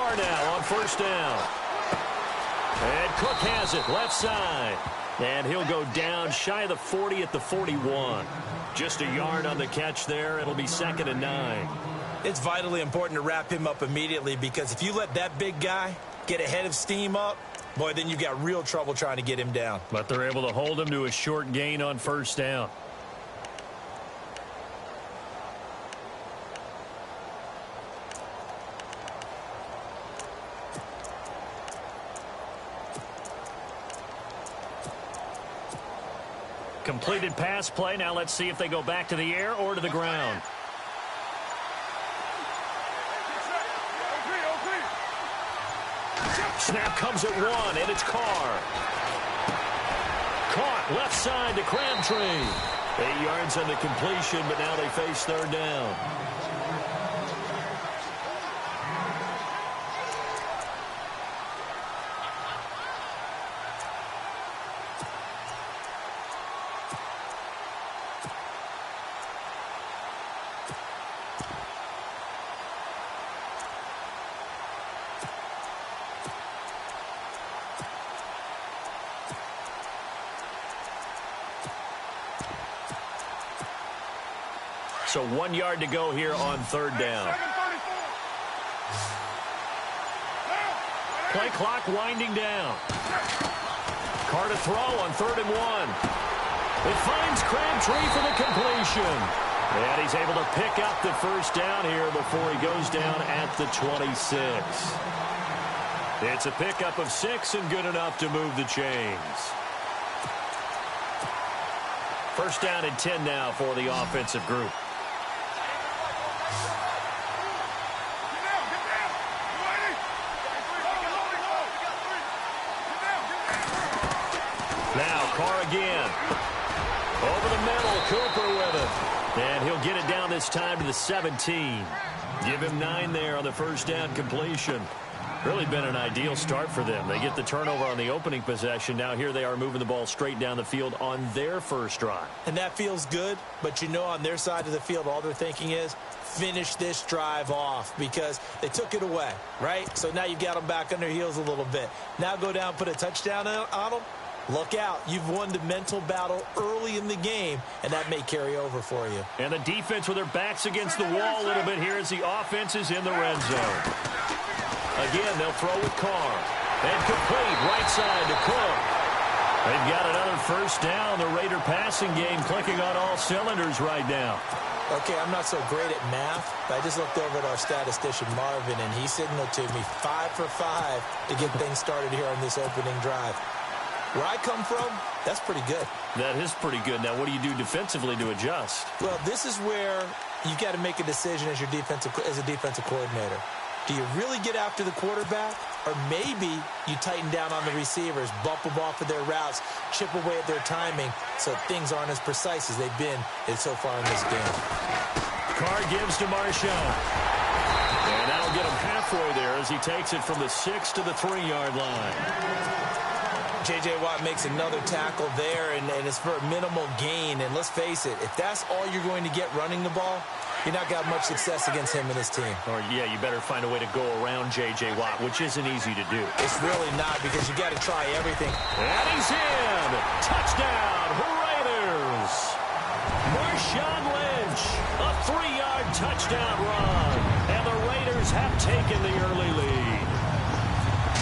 Carr now on first down. And Cook has it, left side. And he'll go down shy of the 40 at the 41. Just a yard on the catch there. It'll be 2nd and 9. It's vitally important to wrap him up immediately, because if you let that big guy get ahead of steam up, boy, then you've got real trouble trying to get him down. But they're able to hold him to a short gain on first down. Completed pass play. Now let's see if they go back to the air or to the ground. Snap comes at 1, and it's Carr. Caught left side to Crabtree. 8 yards on the completion, but now they face third down. So 1 yard to go here on third down. Play clock winding down. Carr to throw on 3rd and 1. It finds Crabtree for the completion. And he's able to pick up the first down here before he goes down at the 26. It's a pickup of 6 and good enough to move the chains. First down and 10 now for the offensive group. Now Carr again. Over the middle, Cooper with it. And he'll get it down this time to the 17. Give him 9 there on the first down completion. Really been an ideal start for them. They get the turnover on the opening possession. Now here they are moving the ball straight down the field on their first drive. And that feels good, but you know on their side of the field all they're thinking is finish this drive off, because they took it away, right? So now you've got them back on their heels a little bit. Now go down, put a touchdown on them. Look out. You've won the mental battle early in the game, and that may carry over for you. And the defense with their backs against the wall a little bit here as the offense is in the red zone. Again, they'll throw with Carr. And complete right side to Cook. They've got another first down. The Raider passing game clicking on all cylinders right now. Okay, I'm not so great at math, but I just looked over at our statistician, Marvin, and he signaled to me 5 for 5 to get things started here on this opening drive. Where I come from, that's pretty good. That is pretty good. Now, what do you do defensively to adjust? Well, this is where you've got to make a decision as a defensive coordinator. Do you really get after the quarterback, or maybe you tighten down on the receivers, bump them off of their routes, chip away at their timing so things aren't as precise as they've been so far in this game? Carr gives to Marshall. And that'll get him halfway there as he takes it from the 6 to the 3-yard line. J.J. Watt makes another tackle there, and it's for a minimal gain. And let's face it, if that's all you're going to get running the ball, you're not going to have much success against him and his team. Or, yeah, you better find a way to go around J.J. Watt, which isn't easy to do. It's really not, because you got to try everything. And he's in! Touchdown, Raiders! Marshawn Lynch, a 3-yard touchdown run. And the Raiders have taken the early lead.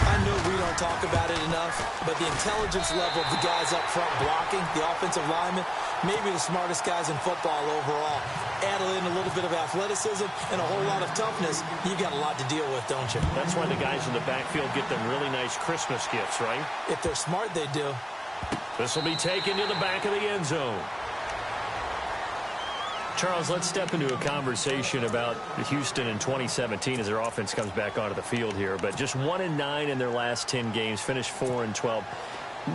I know we don't talk about it enough, but the intelligence level of the guys up front blocking, the offensive linemen, maybe the smartest guys in football overall. Add in a little bit of athleticism and a whole lot of toughness, you've got a lot to deal with, don't you? That's why the guys in the backfield get them really nice Christmas gifts, right? If they're smart, they do. This will be taken to the back of the end zone. Charles, let's step into a conversation about Houston in 2017 as their offense comes back onto the field here. But just 1-9 in their last 10 games, finished 4-12.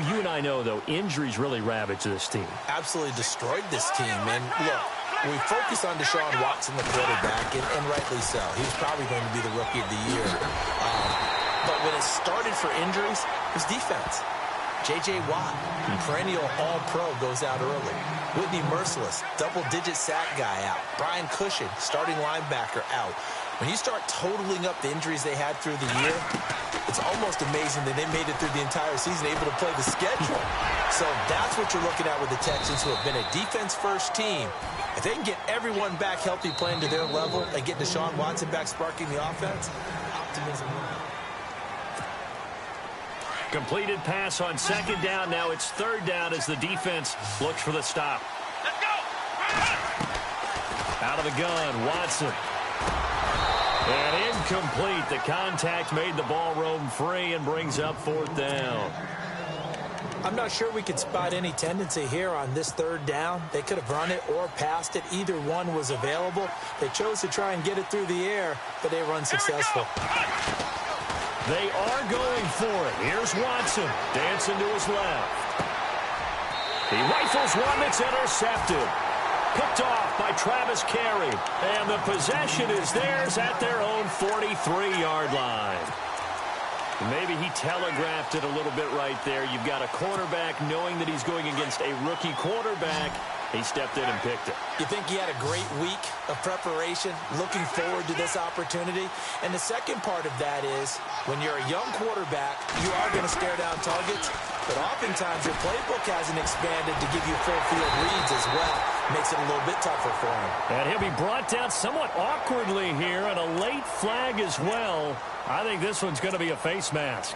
You and I know, though, injuries really ravaged this team. Absolutely destroyed this team. And look, we focus on Deshaun Watson, the quarterback, and rightly so. He was probably going to be the rookie of the year. But when it started for injuries, it was defense. J.J. Watt, perennial all-pro, goes out early. Whitney Merciless, double-digit sack guy out. Brian Cushing, starting linebacker, out. When you start totaling up the injuries they had through the year, it's almost amazing that they made it through the entire season able to play the schedule. So that's what you're looking at with the Texans, who have been a defense-first team. If they can get everyone back healthy, playing to their level, and get Deshaun Watson back sparking the offense, optimism. Completed pass on second down. Now it's third down as the defense looks for the stop. Let's go! Out of the gun, Watson. And incomplete. The contact made the ball roam free and brings up fourth down. I'm not sure we could spot any tendency here on this third down. They could have run it or passed it. Either one was available. They chose to try and get it through the air, but they were unsuccessful. They are going for it. Here's Watson dancing to his left. He rifles one that's intercepted. Picked off by Travis Carey. And the possession is theirs at their own 43-yard line. Maybe he telegraphed it a little bit right there. You've got a quarterback knowing that he's going against a rookie quarterback. He stepped in and picked it. You think he had a great week of preparation, looking forward to this opportunity? And the second part of that is, when you're a young quarterback, you are going to stare down targets, but oftentimes your playbook hasn't expanded to give you full field reads as well. Makes it a little bit tougher for him. And he'll be brought down somewhat awkwardly here, and a late flag as well. I think this one's going to be a face mask.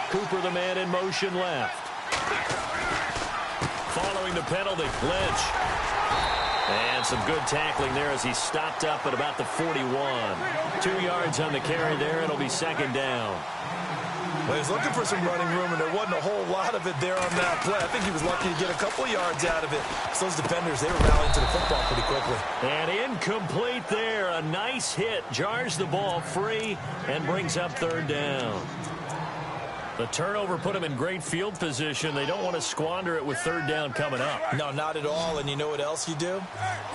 Cooper, the man in motion left. Following the penalty, Lynch. And some good tackling there as he stopped up at about the 41. 2 yards on the carry there. It'll be second down. Well, he was looking for some running room, and there wasn't a whole lot of it there on that play. I think he was lucky to get a couple yards out of it. So those defenders, they were rallying to the football pretty quickly. And incomplete there. A nice hit. Jars the ball free and brings up third down. The turnover put them in great field position. They don't want to squander it with third down coming up. No, not at all. And you know what else you do?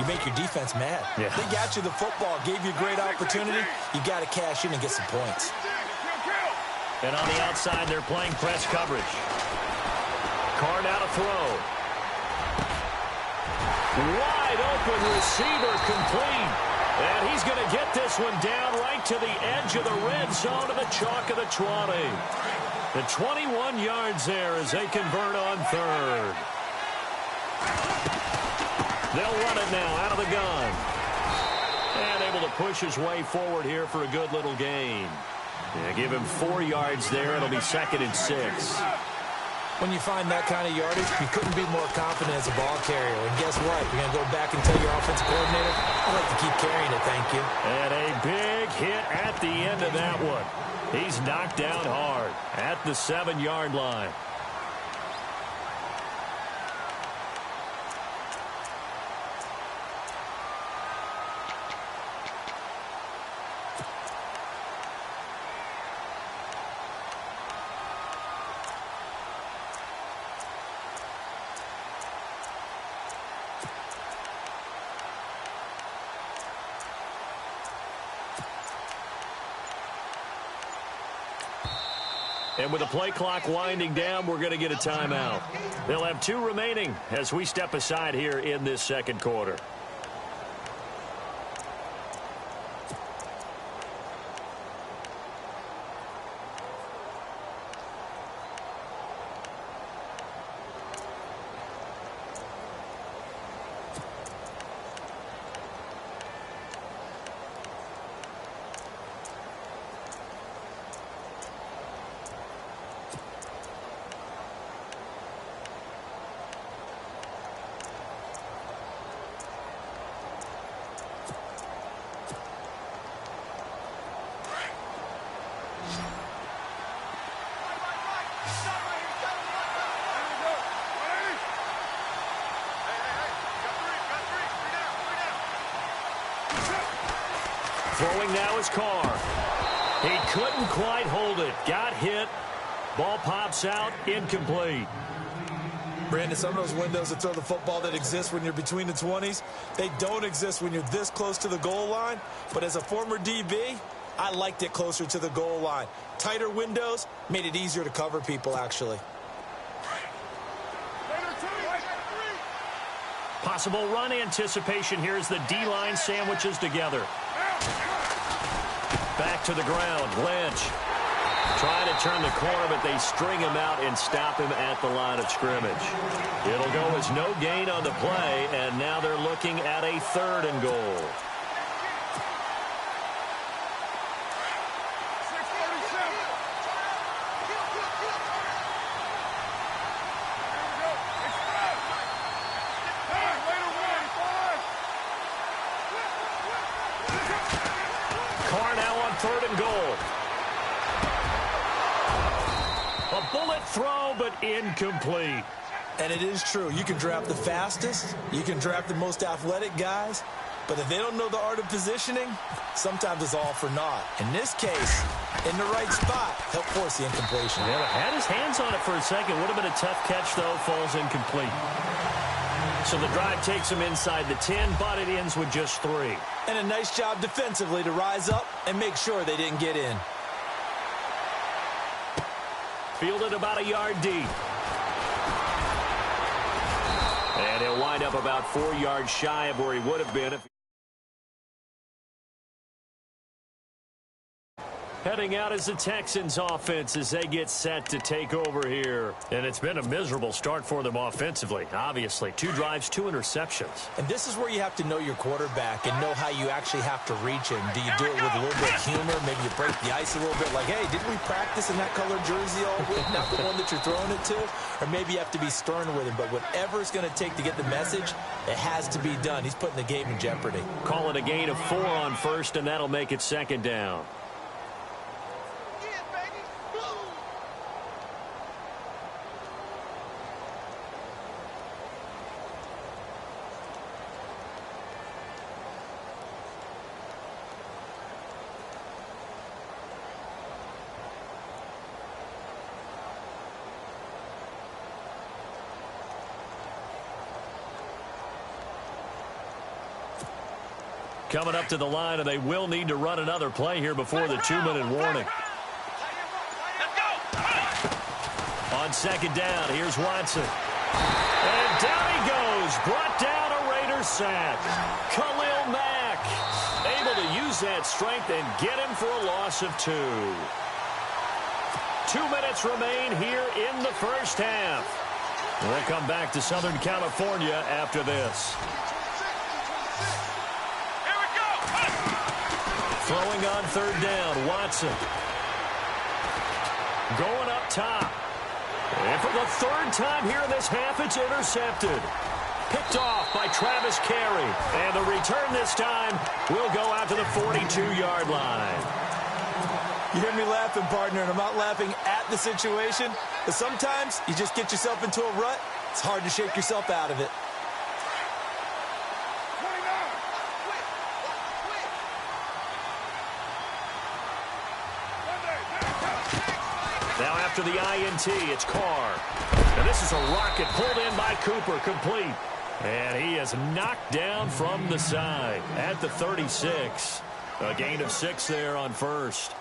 You make your defense mad. Yeah. They got you the football, gave you a great opportunity. You got to cash in and get some points. And on the outside, they're playing press coverage. Card out a throw. Wide open receiver complete. And he's going to get this one down right to the edge of the red zone of the chalk of the 20. The 21 yards there as they convert on third. They'll run it now out of the gun. And able to push his way forward here for a good little gain. Yeah, give him 4 yards there. It'll be second and 6. When you find that kind of yardage, you couldn't be more confident as a ball carrier. And guess what? You're going to go back and tell your offensive coordinator, I'd like to keep carrying it, thank you. And a big hit at the end of that one. He's knocked down hard at the 7-yard line. And with the play clock winding down, we're going to get a timeout. They'll have 2 remaining as we step aside here in this second quarter. Throwing now is Carr. He couldn't quite hold it. Got hit. Ball pops out. Incomplete. Brandon, some of those windows to throw the football that exist when you're between the 20s, they don't exist when you're this close to the goal line. But as a former DB, I liked it closer to the goal line. Tighter windows made it easier to cover people, actually. Possible run anticipation here as the D-line sandwiches together. Back to the ground, Lynch. Trying to turn the corner, but they string him out and stop him at the line of scrimmage. It'll go as no gain on the play, and now they're looking at a 3rd and goal. Carr now on 3rd and goal. A bullet throw, but incomplete. And it is true. You can draft the fastest. You can draft the most athletic guys. But if they don't know the art of positioning, sometimes it's all for naught. In this case, in the right spot, helped force the incompletion. Yeah, had his hands on it for a second. Would have been a tough catch, though. Falls incomplete. So the drive takes him inside the 10, but it ends with just 3. And a nice job defensively to rise up and make sure they didn't get in. Fielded about a yard deep. And he'll wind up about 4 yards shy of where he would have been if heading out as the Texans offense as they get set to take over here. And it's been a miserable start for them offensively, obviously. 2 drives, 2 interceptions. And this is where you have to know your quarterback and know how you actually have to reach him. Do you do it with a little bit of humor? Maybe you break the ice a little bit like, hey, didn't we practice in that colored jersey all week? Not the one that you're throwing it to? Or maybe you have to be stern with him. But whatever it's going to take to get the message, it has to be done. He's putting the game in jeopardy. Call it a gain of 4 on 1st, and that'll make it 2nd down. Coming up to the line, and they will need to run another play here before the 2-minute warning. On 2nd down, here's Watson. And down he goes. Brought down a Raiders sack. Khalil Mack able to use that strength and get him for a loss of 2. 2 minutes remain here in the first half. We'll come back to Southern California after this. Throwing on 3rd down, Watson. Going up top. And for the 3rd time here in this half, it's intercepted. Picked off by Travis Carey. And the return this time will go out to the 42-yard line. You hear me laughing, partner, and I'm not laughing at the situation. But sometimes you just get yourself into a rut. It's hard to shake yourself out of it. Now after the INT, it's Carr. And this is a rocket pulled in by Cooper, complete. And he is knocked down from the side at the 36. A gain of 6 there on 1st.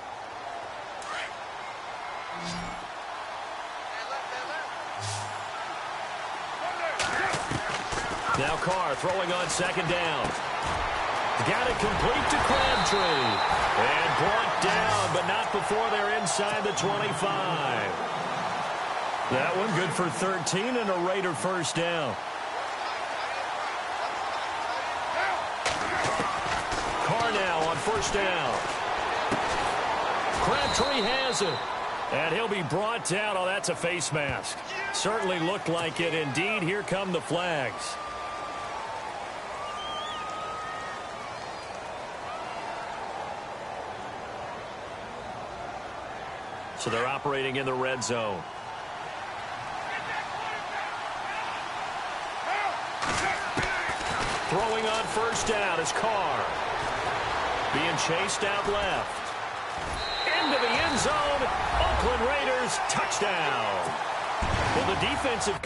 Now Carr throwing on 2nd down. Got it complete to Crabtree. And brought down, but not before they're inside the 25. That one good for 13 and a Raider 1st down. Carr now on 1st down. Crabtree has it. And he'll be brought down. Oh, that's a face mask. Certainly looked like it. Indeed, here come the flags. So they're operating in the red zone. Throwing on 1st down is Carr. Being chased out left. Into the end zone. Oakland Raiders touchdown. Well, the defensive...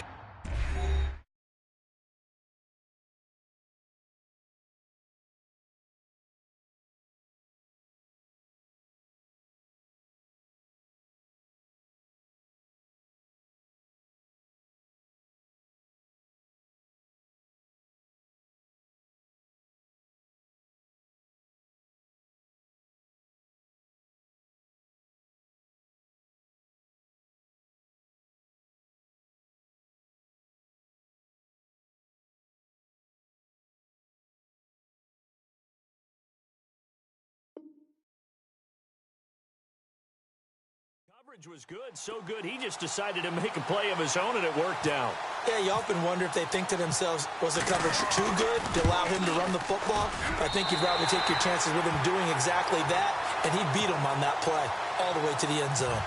coverage was good, so good he just decided to make a play of his own, and it worked out. Yeah, you often wonder if they think to themselves, was the coverage too good to allow him to run the football? I think you'd rather take your chances with him doing exactly that, and he beat him on that play all the way to the end zone.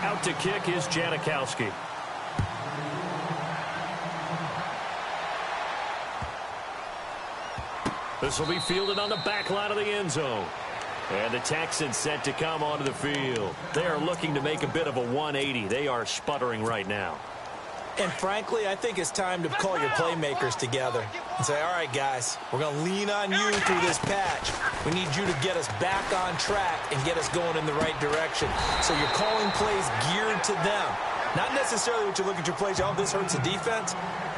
Out to kick is Janikowski. This will be fielded on the back line of the end zone. And the Texans set to come onto the field. They are looking to make a bit of a 180. They are sputtering right now. And frankly, I think it's time to call your playmakers together and say, all right, guys, we're going to lean on you through this patch. We need you to get us back on track and get us going in the right direction. So you're calling plays geared to them. Not necessarily what you look at your plays, oh, this hurts the defense.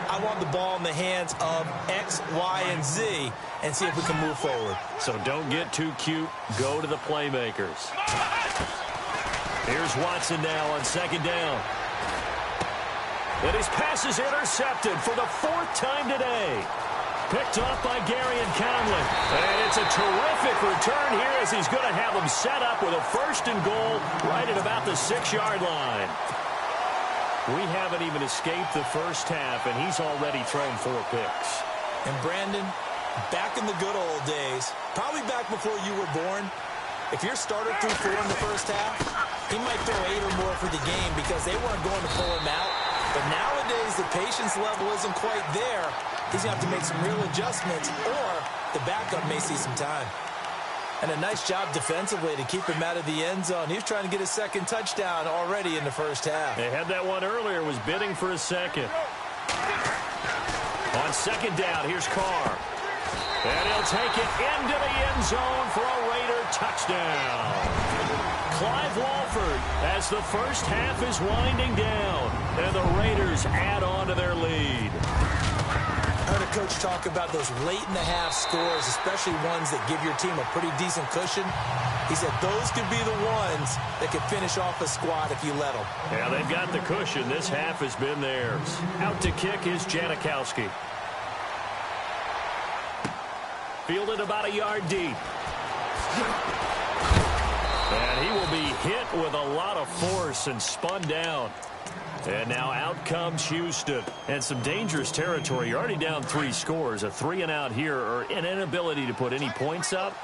I want the ball in the hands of X, Y, and Z and see if we can move forward. So don't get too cute. Go to the playmakers. Here's Watson now on second down. And his pass is intercepted for the 4th time today. Picked off by Gary and Conley. And it's a terrific return here as he's going to have them set up with a 1st and goal right at about the 6-yard line. We haven't even escaped the first half, and he's already thrown 4 picks. And Brandon, back in the good old days, probably back before you were born, if your starter threw 4 in the first half, he might throw 8 or more for the game because they weren't going to pull him out. But nowadays, the patience level isn't quite there. He's going to have to make some real adjustments, or the backup may see some time. And a nice job defensively to keep him out of the end zone. He was trying to get his 2nd touchdown already in the first half. They had that one earlier, was bidding for a 2nd. On 2nd down, here's Carr. And he'll take it into the end zone for a Raider touchdown. Clive Walford as the first half is winding down, and the Raiders add on to their lead. I heard a coach talk about those late-in-the-half scores, especially ones that give your team a pretty decent cushion. He said those could be the ones that could finish off a squad if you let them. Yeah, they've got the cushion. This half has been theirs. Out to kick is Janikowski. Fielded about a yard deep. And he will be hit with a lot of force and spun down. And now out comes Houston. And some dangerous territory. You're already down 3 scores. A 3-and-out here, or an inability to put any points up.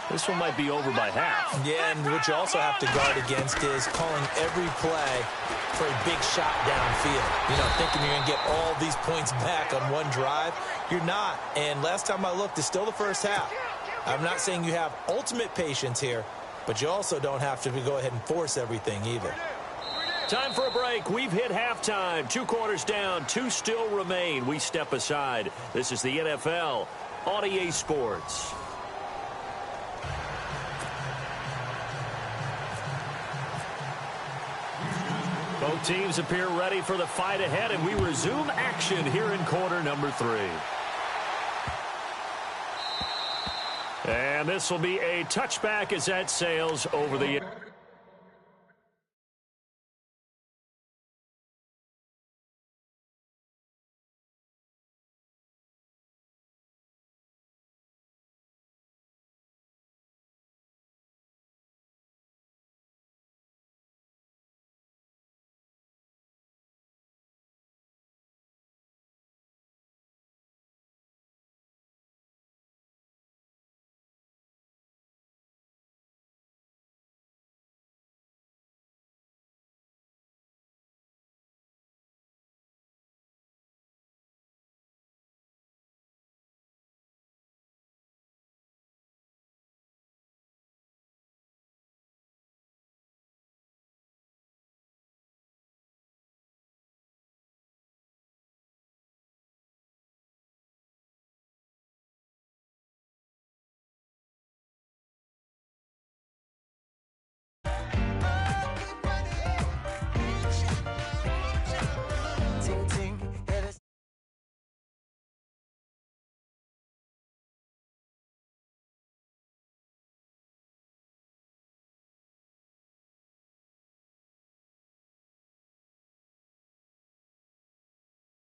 This one might be over by half. Yeah, and what you also have to guard against is calling every play for a big shot downfield. You know, thinking you're going to get all these points back on one drive. You're not. And last time I looked, it's still the first half. I'm not saying you have ultimate patience here, but you also don't have to go ahead and force everything either. Time for a break. We've hit halftime. 2 quarters down. 2 still remain. We step aside. This is the NFL on EA Sports. Both teams appear ready for the fight ahead, and we resume action here in quarter number 3. And this will be a touchback as that sails over the...